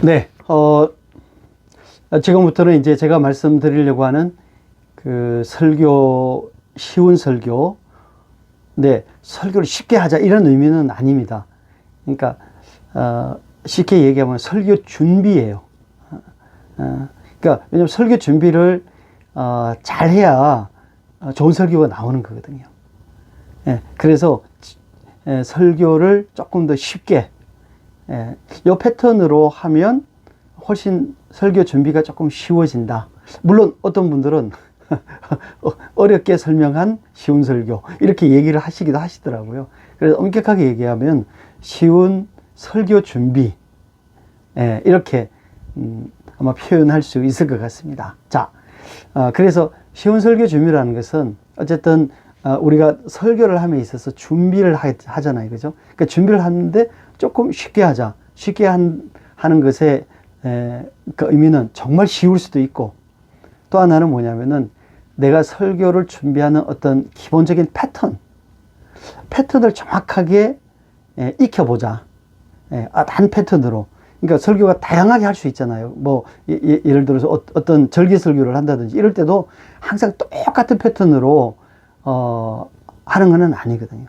네, 지금부터는 이제 제가 말씀드리려고 하는 그 설교, 쉬운 설교, 네, 설교를 쉽게 하자 이런 의미는 아닙니다. 그러니까, 쉽게 얘기하면 설교 준비예요. 그러니까, 왜냐면 설교 준비를, 잘 해야 좋은 설교가 나오는 거거든요. 예, 그래서, 설교를 조금 더 쉽게, 이 패턴으로 하면 훨씬 설교 준비가 조금 쉬워진다. 물론 어떤 분들은 어렵게 설명한 쉬운 설교 이렇게 얘기를 하시기도 하시더라고요. 그래서 엄격하게 얘기하면 쉬운 설교 준비, 이렇게 아마 표현할 수 있을 것 같습니다. 자, 그래서 쉬운 설교 준비라는 것은 어쨌든 우리가 설교를 함에 있어서 준비를 하잖아요. 그죠? 그러니까 준비를 하는데 조금 쉽게 하자. 쉽게 하는 것의 그 의미는 정말 쉬울 수도 있고, 또 하나는 뭐냐면은 내가 설교를 준비하는 어떤 기본적인 패턴을 정확하게 익혀보자. 한 패턴으로. 그러니까 설교가 다양하게 할 수 있잖아요. 뭐 예를 들어서 어떤 절기 설교를 한다든지 이럴 때도 항상 똑같은 패턴으로 하는 건 아니거든요.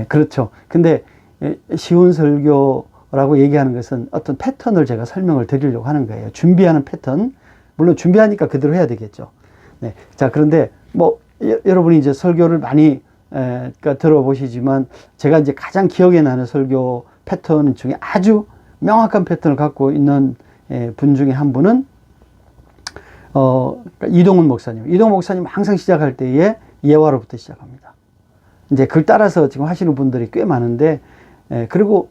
그렇죠. 근데 쉬운 설교라고 얘기하는 것은 어떤 패턴을 제가 설명을 드리려고 하는 거예요. 준비하는 패턴. 물론 준비하니까 그대로 해야 되겠죠. 네. 자, 그런데 뭐 여러분이 이제 설교를 많이 들어보시지만 제가 이제 가장 기억에 나는 설교 패턴 중에 아주 명확한 패턴을 갖고 있는 분 중에 한 분은 이동훈 목사님. 이동훈 목사님 항상 시작할 때에 예화로부터 시작합니다. 이제 그걸 따라서 지금 하시는 분들이 꽤 많은데, 그리고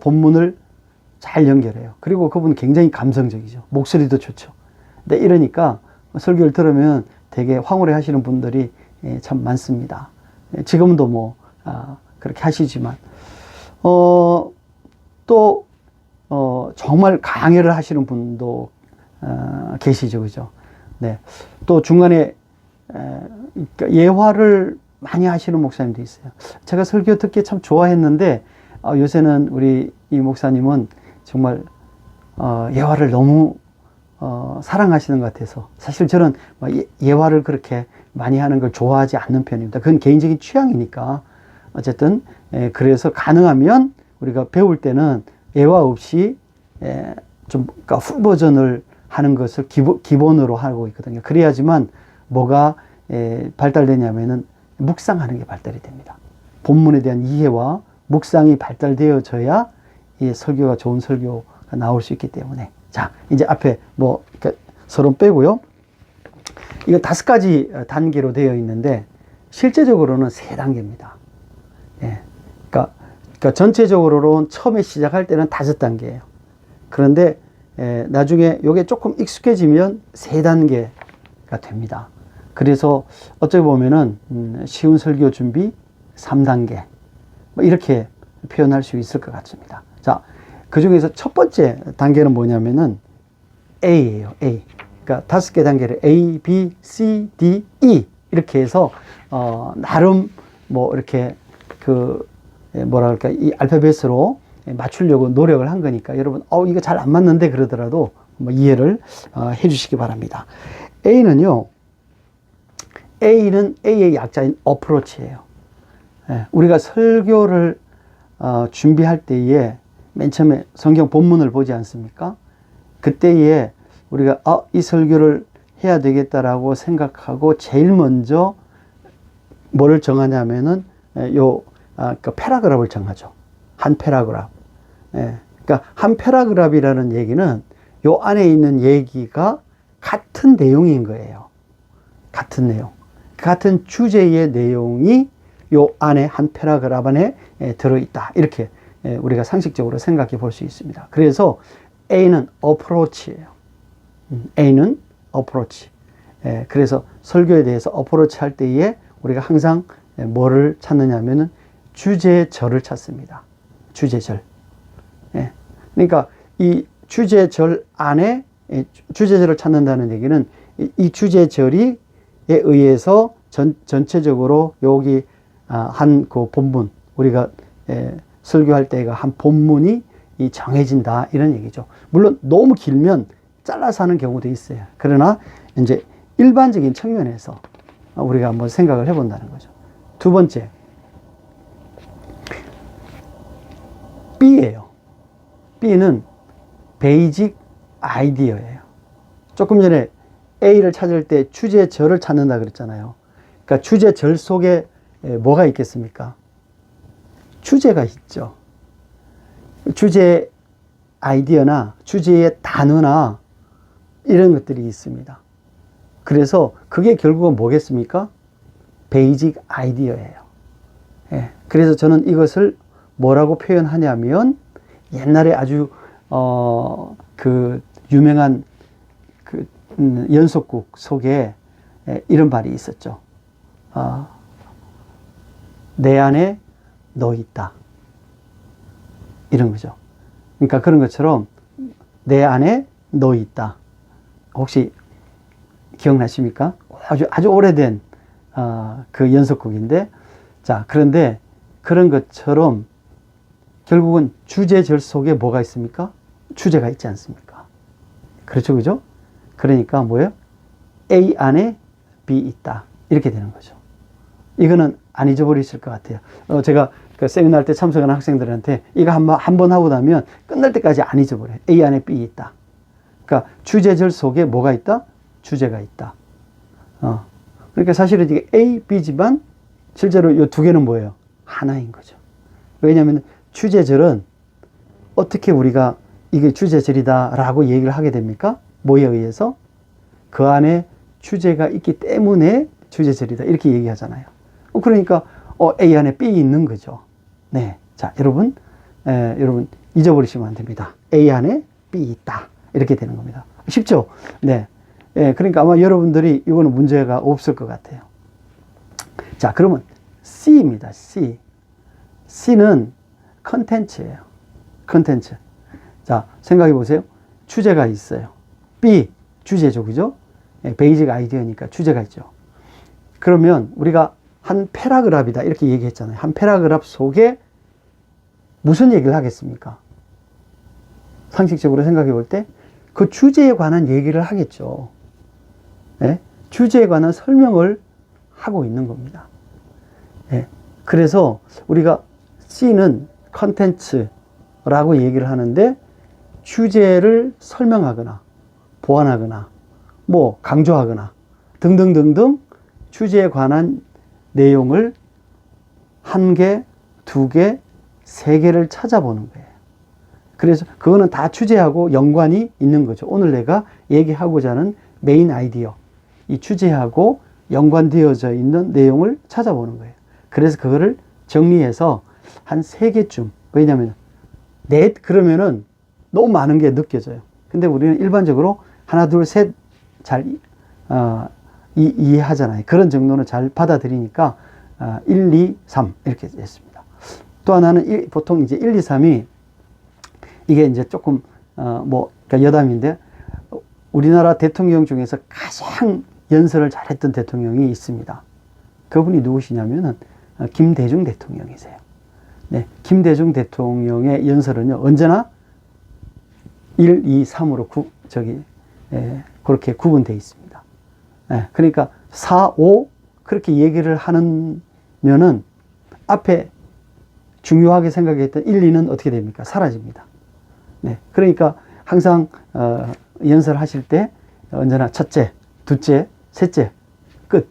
본문을 잘 연결해요. 그리고 그분 굉장히 감성적이죠. 목소리도 좋죠. 근데 이러니까 설교를 들으면 되게 황홀해 하시는 분들이 참 많습니다. 지금도 뭐 그렇게 하시지만 또 정말 강해를 하시는 분도 계시죠. 그죠? 네. 또 중간에 예화를 많이 하시는 목사님도 있어요. 제가 설교 듣기 참 좋아했는데 요새는 우리 이 목사님은 정말 예화를 너무 사랑하시는 것 같아서, 사실 저는 예화를 그렇게 많이 하는 걸 좋아하지 않는 편입니다. 그건 개인적인 취향이니까. 어쨌든 그래서 가능하면 우리가 배울 때는 예화 없이 그러니까 풀 버전을 하는 것을 기본으로 하고 있거든요. 그래야지만 뭐가 발달되냐면은 묵상하는 게 발달이 됩니다. 본문에 대한 이해와 묵상이 발달되어져야 이 설교가 좋은 설교가 나올 수 있기 때문에. 자, 이제 앞에 뭐 서론 빼고요. 이거 5가지 단계로 되어 있는데 실제적으로는 3단계입니다. 그러니까 전체적으로는 처음에 시작할 때는 5단계예요. 그런데 나중에 이게 조금 익숙해지면 3단계가 됩니다. 그래서 어찌 보면은 쉬운 설교 준비 3단계 뭐 이렇게 표현할 수 있을 것 같습니다. 자, 그 중에서 첫 번째 단계는 뭐냐면은 A예요. A. 그러니까 5개 단계를 A, B, C, D, E 이렇게 해서 나름 뭐 이렇게 이 알파벳으로 맞추려고 노력을 한 거니까 여러분 이거 잘 안 맞는데 그러더라도 뭐 이해를 해 주시기 바랍니다. A는요. A의 약자인 어프로치예요. 우리가 설교를 준비할 때에 맨 처음에 성경 본문을 보지 않습니까? 그때에 우리가 이 설교를 해야 되겠다라고 생각하고 제일 먼저 뭐를 정하냐면은 그 패러그래프를 정하죠. 한 패러그래프. 그러니까 한 패러그래프라는 얘기는 요 안에 있는 얘기가 같은 내용인 거예요. 같은 내용. 같은 주제의 내용이 요 안에 한 패러그래프 안에 들어있다. 이렇게 우리가 상식적으로 생각해 볼 수 있습니다. 그래서 A는 어프로치예요. A는 어프로치. 그래서 설교에 대해서 어프로치 할 때에 우리가 항상 뭐를 찾느냐면은 주제절을 찾습니다. 주제절. 그러니까 이 주제절 안에 주제절을 찾는다는 얘기는 이 주제절에 의해서 전체적으로 여기 한 그 본문, 우리가 설교할 때가 한 본문이 이 정해진다 이런 얘기죠. 물론 너무 길면 잘라서 하는 경우도 있어요. 그러나 이제 일반적인 측면에서 우리가 한번 생각을 해본다는 거죠. 두 번째, B예요. B는 베이직 아이디어예요. 조금 전에 A를 찾을 때 주제절을 찾는다 그랬잖아요. 그러니까 주제절 속에 뭐가 있겠습니까? 주제가 있죠. 주제 아이디어나 주제의 단어나 이런 것들이 있습니다. 그래서 그게 결국은 뭐겠습니까? 베이직 아이디어예요. 예. 그래서 저는 이것을 뭐라고 표현하냐면 옛날에 아주 그 유명한 그 연속곡 속에 이런 말이 있었죠. 내 안에 너 있다. 이런 거죠. 그러니까 그런 것처럼 내 안에 너 있다. 혹시 기억나십니까? 아주 오래된 그 연속곡인데, 자, 그런데 그런 것처럼 결국은 주제절 속에 뭐가 있습니까? 주제가 있지 않습니까? 그렇죠, 그죠? 그러니까 뭐예요? A 안에 B 있다. 이렇게 되는 거죠. 이거는 안 잊어버리실 것 같아요. 제가 그 세미나 할 때 참석하는 학생들한테 이거 한 번 하고 나면 끝날 때까지 안 잊어버려요. A 안에 B 있다. 그러니까 주제절 속에 뭐가 있다? 주제가 있다. 그러니까 사실은 이게 A, B지만 실제로 이 두 개는 뭐예요? 하나인 거죠. 왜냐하면 주제절은 어떻게 우리가 이게 주제절이다 라고 얘기를 하게 됩니까? 뭐에 의해서? 그 안에 주제가 있기 때문에 주제절이다 이렇게 얘기하잖아요. 그러니까 A 안에 B 있는 거죠. 네, 자 여러분 잊어버리시면 안 됩니다. A 안에 B 있다 이렇게 되는 겁니다. 쉽죠? 네. 그러니까 아마 여러분들이 이거는 문제가 없을 것 같아요. 자, 그러면 C입니다. C. C는 컨텐츠예요. 컨텐츠. 자, 생각해 보세요. 주제가 있어요. B, 주제죠. 그죠? 베이직 아이디어니까 주제가 있죠. 그러면 우리가 한 패러그래프이다 이렇게 얘기했잖아요. 한 패러그래프 속에 무슨 얘기를 하겠습니까? 상식적으로 생각해 볼 때 그 주제에 관한 얘기를 하겠죠. 네? 주제에 관한 설명을 하고 있는 겁니다. 네. 그래서 우리가 C는 컨텐츠라고 얘기를 하는데 주제를 설명하거나 보완하거나 뭐 강조하거나 등등등등 주제에 관한 내용을 한 개, 두 개, 세 개를 찾아보는 거예요. 그래서 그거는 다 주제하고 연관이 있는 거죠. 오늘 내가 얘기하고자 하는 메인 아이디어, 이 주제하고 연관되어져 있는 내용을 찾아보는 거예요. 그래서 그거를 정리해서 한 세 개쯤, 왜냐하면 그러면은 너무 많은 게 느껴져요. 근데 우리는 일반적으로 하나, 둘, 셋 잘 이해하잖아요. 그런 정도는 잘 받아들이니까 1, 2, 3 이렇게 됐습니다. 또 하나는 보통 이제 1, 2, 3이 이게 이제 조금 그러니까 여담인데 우리나라 대통령 중에서 가장 연설을 잘했던 대통령이 있습니다. 그분이 누구시냐면은 김대중 대통령이세요. 네, 김대중 대통령의 연설은요 언제나 1, 2, 3으로 그렇게 구분되어 있습니다. 네, 그러니까 4, 5 그렇게 얘기를 하면은 앞에 중요하게 생각했던 1, 2는 어떻게 됩니까? 사라집니다. 네, 그러니까 항상 연설하실 때 언제나 첫째, 둘째, 셋째, 끝.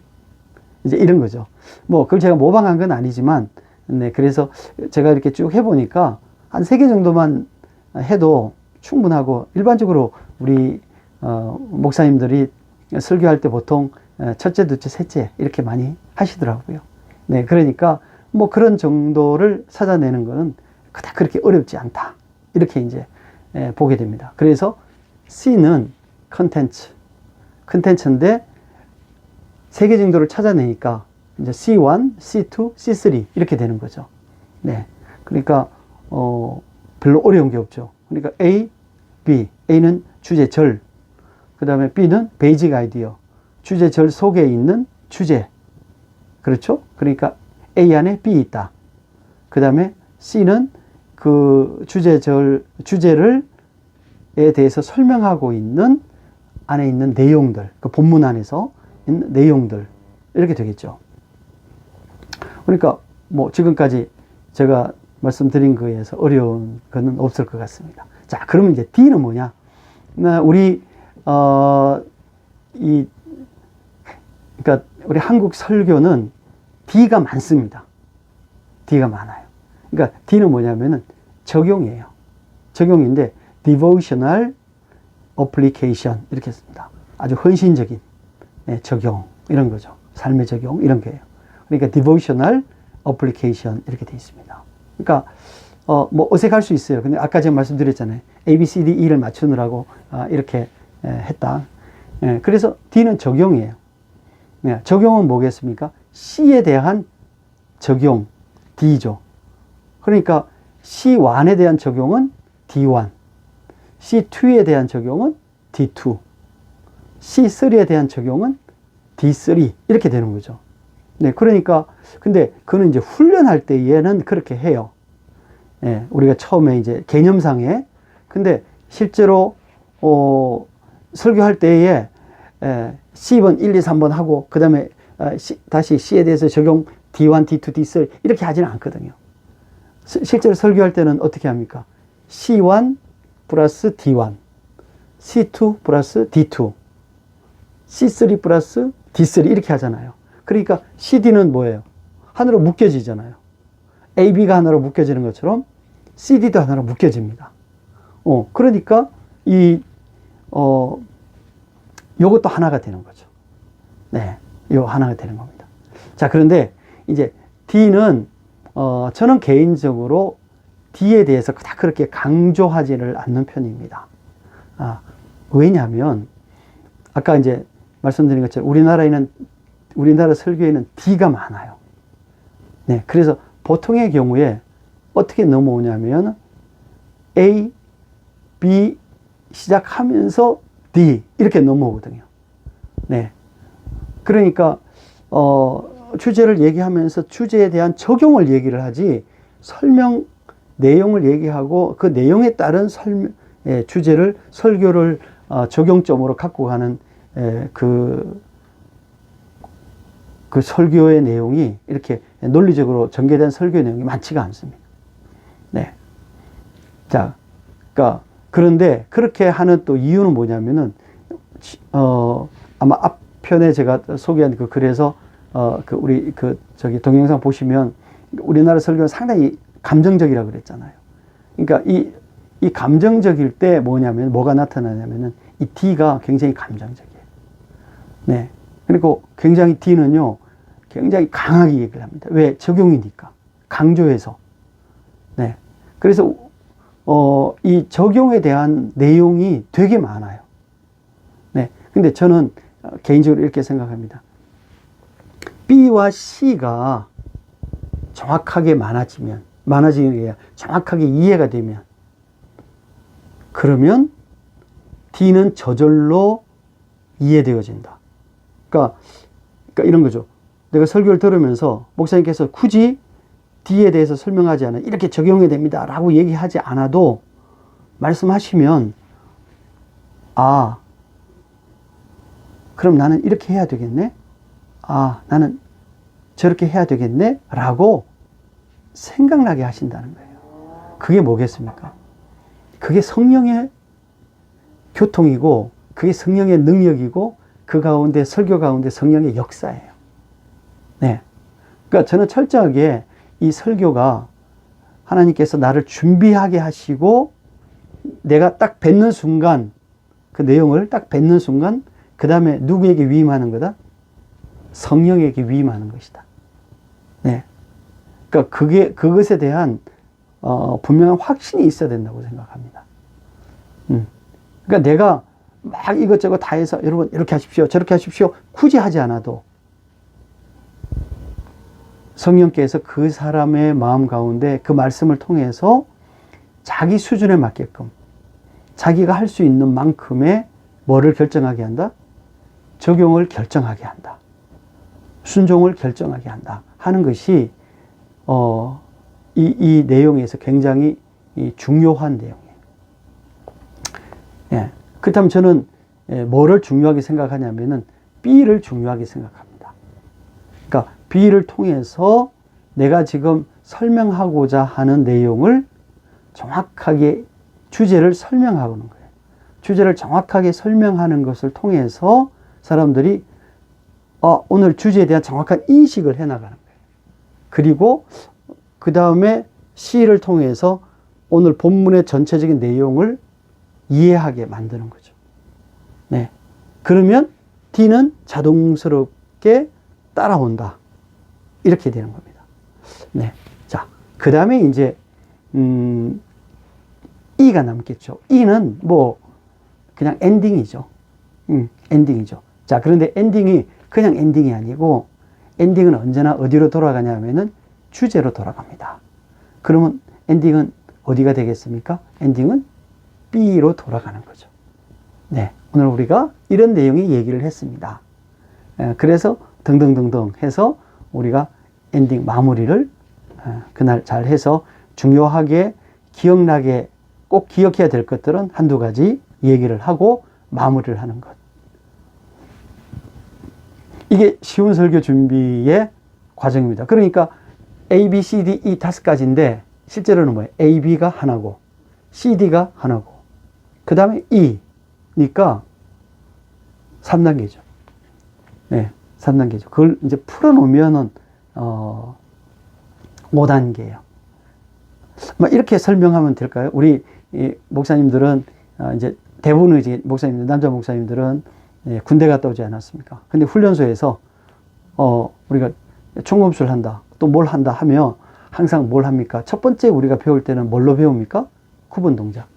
이제 이런 거죠. 뭐 그걸 제가 모방한 건 아니지만, 네, 그래서 제가 이렇게 쭉 해보니까 한 3개 정도만 해도 충분하고 일반적으로 우리 목사님들이 설교할 때 보통 첫째, 둘째, 셋째 이렇게 많이 하시더라고요. 네, 그러니까 뭐 그런 정도를 찾아내는 거는 그닥 그렇게 어렵지 않다. 이렇게 이제 보게 됩니다. 그래서 C는 컨텐츠인데 3개 정도를 찾아내니까 이제 C1, C2, C3 이렇게 되는 거죠. 네, 그러니까 별로 어려운 게 없죠. 그러니까 A, B, A는 주제절, 그 다음에 B는 베이직 아이디어, 주제절 속에 있는 주제, 그렇죠? 그러니까 A 안에 B 있다. 그 다음에 C는 그 주제를 에 대해서 설명하고 있는 안에 있는 내용들, 그 본문 안에서 있는 내용들 이렇게 되겠죠. 그러니까 뭐 지금까지 제가 말씀드린 거에 의해서 어려운 거는 없을 것 같습니다. 자, 그러면 이제 D는 뭐냐? 우리 그러니까 우리 한국 설교는 D가 많습니다. D가 많아요. 그러니까 D는 뭐냐면은 적용이에요. 적용인데 devotional application 이렇게 씁니다. 아주 헌신적인 적용 이런 거죠. 삶의 적용 이런 거예요. 그러니까 devotional application 이렇게 되어 있습니다. 그러니까 뭐 어색할 수 있어요. 근데 아까 제가 말씀드렸잖아요. A, B, C, D, E를 맞추느라고 이렇게 했다. 그래서 D는 적용이에요. 적용은 뭐겠습니까? C에 대한 적용 D죠. 그러니까 C1에 대한 적용은 D1, C2에 대한 적용은 D2, C3에 대한 적용은 D3 이렇게 되는 거죠. 네, 그러니까 근데 그는 이제 훈련할 때에는 그렇게 해요. 우리가 처음에 이제 개념상에 근데 실제로 설교할 때에 C번 1, 2, 3번 하고 그 다음에 다시 C에 대해서 적용 D1, D2, D3 이렇게 하지는 않거든요. 실제로 설교할 때는 어떻게 합니까? C1 플러스 D1, C2 플러스 D2, C3 플러스 D3 이렇게 하잖아요. 그러니까 CD는 뭐예요? 하나로 묶여지잖아요. AB가 하나로 묶여지는 것처럼 CD도 하나로 묶여집니다. 그러니까 요것도 하나가 되는 거죠. 네, 요 하나가 되는 겁니다. 자, 그런데 이제 D는 저는 개인적으로 D에 대해서 다 그렇게 강조하지를 않는 편입니다. 왜냐하면 아까 이제 말씀드린 것처럼 우리나라 설교에는 D가 많아요. 네, 그래서 보통의 경우에 어떻게 넘어오냐면 A, B 시작하면서 D 이렇게 넘어오거든요. 네, 그러니까 주제를 얘기하면서 주제에 대한 적용을 얘기를 하지 설명 내용을 얘기하고 그 내용에 따른 주제를 설교를 적용점으로 갖고 가는 그 설교의 내용이 이렇게 논리적으로 전개된 설교의 내용이 많지가 않습니다. 네. 자, 그런데 그렇게 하는 또 이유는 뭐냐면은 아마 앞편에 제가 소개한 그 글에서 우리 동영상 보시면 우리나라 설교는 상당히 감정적이라고 그랬잖아요. 그러니까 이 감정적일 때 뭐가 나타나냐면은 이 D가 굉장히 감정적이에요. 네. 그리고 굉장히 D는요, 굉장히 강하게 얘기를 합니다. 왜? 적용이니까. 강조해서. 네. 그래서, 이 적용에 대한 내용이 되게 많아요. 네. 근데 저는 개인적으로 이렇게 생각합니다. B와 C가 정확하게 많아지는 게 아니라 정확하게 이해가 되면, 그러면 D는 저절로 이해되어진다. 그러니까 이런 거죠. 내가 설교를 들으면서 목사님께서 굳이 D에 대해서 설명하지 않아 이렇게 적용해야 됩니다 라고 얘기하지 않아도 말씀하시면 그럼 나는 이렇게 해야 되겠네, 나는 저렇게 해야 되겠네 라고 생각나게 하신다는 거예요. 그게 뭐겠습니까? 그게 성령의 교통이고 그게 성령의 능력이고 그 가운데 설교 가운데 성령의 역사예요. 네. 그러니까 저는 철저하게 이 설교가 하나님께서 나를 준비하게 하시고 내가 딱 뱉는 순간 그 내용을 딱 뱉는 순간 그 다음에 누구에게 위임하는 거다? 성령에게 위임하는 것이다. 네. 그러니까 그것에 대한 분명한 확신이 있어야 된다고 생각합니다. 그러니까 내가 막 이것저것 다 해서 여러분 이렇게 하십시오 저렇게 하십시오 굳이 하지 않아도 성령께서 그 사람의 마음 가운데 그 말씀을 통해서 자기 수준에 맞게끔 자기가 할 수 있는 만큼의 뭐를 결정하게 한다? 적용을 결정하게 한다. 순종을 결정하게 한다 하는 것이 이 내용에서 굉장히 이 중요한 내용이에요. 예. 그렇다면 저는 뭐를 중요하게 생각하냐면은 B를 중요하게 생각합니다. 그러니까 B를 통해서 내가 지금 설명하고자 하는 내용을 정확하게 주제를 설명하는 거예요. 주제를 정확하게 설명하는 것을 통해서 사람들이 오늘 주제에 대한 정확한 인식을 해나가는 거예요. 그리고 그 다음에 C를 통해서 오늘 본문의 전체적인 내용을 이해하게 만드는 거죠. 네. 그러면 D는 자동스럽게 따라온다. 이렇게 되는 겁니다. 네. 자, 그 다음에 이제, E가 남겠죠. E는 뭐, 그냥 엔딩이죠. 엔딩이죠. 자, 그런데 엔딩이 그냥 엔딩이 아니고, 엔딩은 언제나 어디로 돌아가냐면은 주제로 돌아갑니다. 그러면 엔딩은 어디가 되겠습니까? 엔딩은 B로 돌아가는 거죠. 네. 오늘 우리가 이런 내용의 얘기를 했습니다. 그래서 등등등등 해서 우리가 엔딩 마무리를 그날 잘 해서 중요하게 기억나게 꼭 기억해야 될 것들은 한두 가지 얘기를 하고 마무리를 하는 것. 이게 쉬운 설교 준비의 과정입니다. 그러니까 A, B, C, D, E 5가지인데 실제로는 뭐예요? A, B가 하나고 C, D가 하나고 그 다음에 E니까 3단계죠. 네, 3단계죠. 그걸 이제 풀어놓으면은 5단계예요. 이렇게 설명하면 될까요? 우리 목사님들은 이제 대부분의 이제 목사님들, 남자 목사님들은 군대 갔다 오지 않았습니까? 근데 훈련소에서 우리가 총검술 한다, 또 뭘 한다 하면 항상 뭘 합니까? 첫 번째 우리가 배울 때는 뭘로 배웁니까? 구분 동작.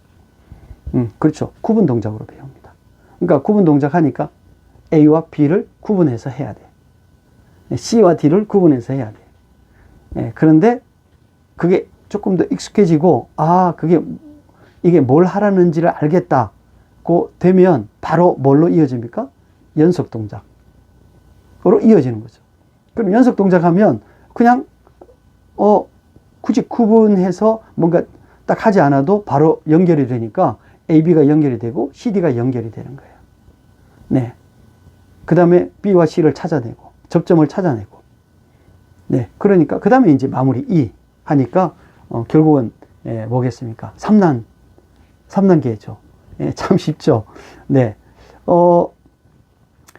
그렇죠. 구분 동작으로 배웁니다. 그러니까 구분 동작 하니까 A와 B를 구분해서 해야 돼. C와 D를 구분해서 해야 돼. 그런데 그게 조금 더 익숙해지고, 이게 뭘 하라는지를 알겠다고 되면 바로 뭘로 이어집니까? 연속 동작으로 이어지는 거죠. 그럼 연속 동작하면 그냥, 굳이 구분해서 뭔가 딱 하지 않아도 바로 연결이 되니까 A, B가 연결이 되고 CD가 연결이 되는 거예요. 네. 그 다음에 B와 C를 찾아내고, 접점을 찾아내고. 네. 그러니까, 그 다음에 이제 마무리 E 하니까, 결국은, 뭐겠습니까? 3단계죠. 참 쉽죠. 네.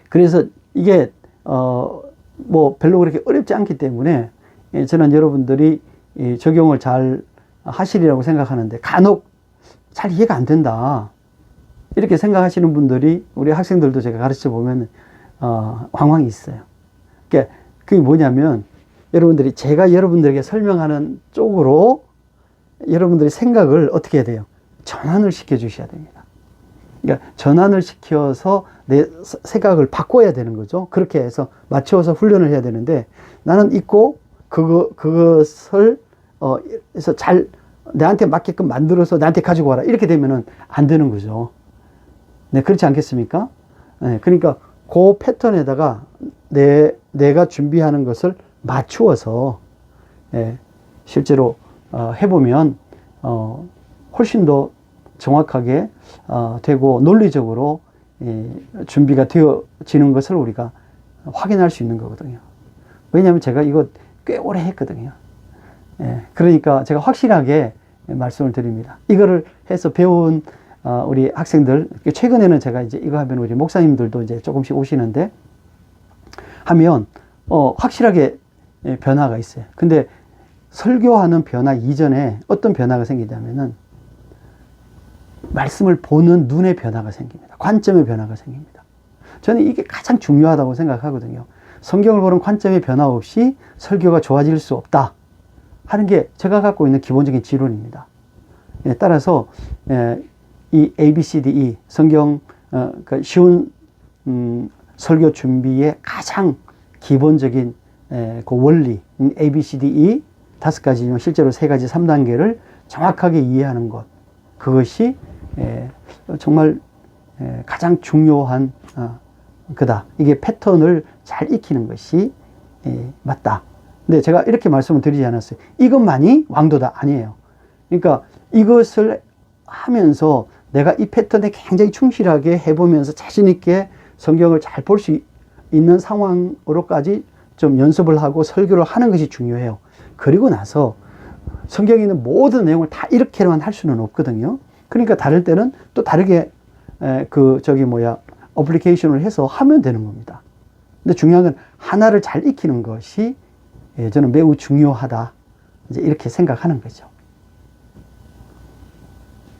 그래서 이게, 뭐 별로 그렇게 어렵지 않기 때문에, 저는 여러분들이 적용을 잘 하시리라고 생각하는데, 간혹 잘 이해가 안 된다. 이렇게 생각하시는 분들이, 우리 학생들도 제가 가르쳐 보면, 황황이 있어요. 그게 뭐냐면, 여러분들이 제가 여러분들에게 설명하는 쪽으로 여러분들의 생각을 어떻게 해야 돼요? 전환을 시켜 주셔야 됩니다. 그러니까 전환을 시켜서 내 생각을 바꿔야 되는 거죠. 그렇게 해서 맞춰서 훈련을 해야 되는데, 나는 있고 그것을 해서 잘 나한테 맞게끔 만들어서 나한테 가지고 와라, 이렇게 되면은 안 되는 거죠. 네, 그렇지 않겠습니까? 네, 그러니까 그 패턴에다가 내가 준비하는 것을 맞추어서 실제로 해보면 훨씬 더 정확하게 되고 논리적으로 준비가 되어지는 것을 우리가 확인할 수 있는 거거든요. 왜냐하면 제가 이거 꽤 오래 했거든요. 그러니까 제가 확실하게 말씀을 드립니다. 이거를 해서 배운 우리 학생들, 최근에는 제가 이제 이거 하면 우리 목사님들도 이제 조금씩 오시는데, 하면 확실하게 변화가 있어요. 근데 설교하는 변화 이전에 어떤 변화가 생기냐면은 말씀을 보는 눈의 변화가 생깁니다. 관점의 변화가 생깁니다. 저는 이게 가장 중요하다고 생각하거든요. 성경을 보는 관점의 변화 없이 설교가 좋아질 수 없다 하는 게 제가 갖고 있는 기본적인 지론입니다. 따라서 이 A, B, C, D, E 성경 그러니까 쉬운 설교 준비의 가장 기본적인 그 원리 A, B, C, D, E 5가지지만 실제로 3가지 3단계를 정확하게 이해하는 것, 그것이 정말 가장 중요한 그다. 이게 패턴을 잘 익히는 것이 맞다. 근데 제가 이렇게 말씀을 드리지 않았어요. 이것만이 왕도다. 아니에요. 그러니까 이것을 하면서 내가 이 패턴에 굉장히 충실하게 해보면서 자신있게 성경을 잘 볼 수 있는 상황으로까지 좀 연습을 하고 설교를 하는 것이 중요해요. 그리고 나서 성경에 있는 모든 내용을 다 이렇게만 할 수는 없거든요. 그러니까 다를 때는 또 다르게 어플리케이션을 해서 하면 되는 겁니다. 근데 중요한 건 하나를 잘 익히는 것이 저는 매우 중요하다. 이제 이렇게 생각하는 거죠.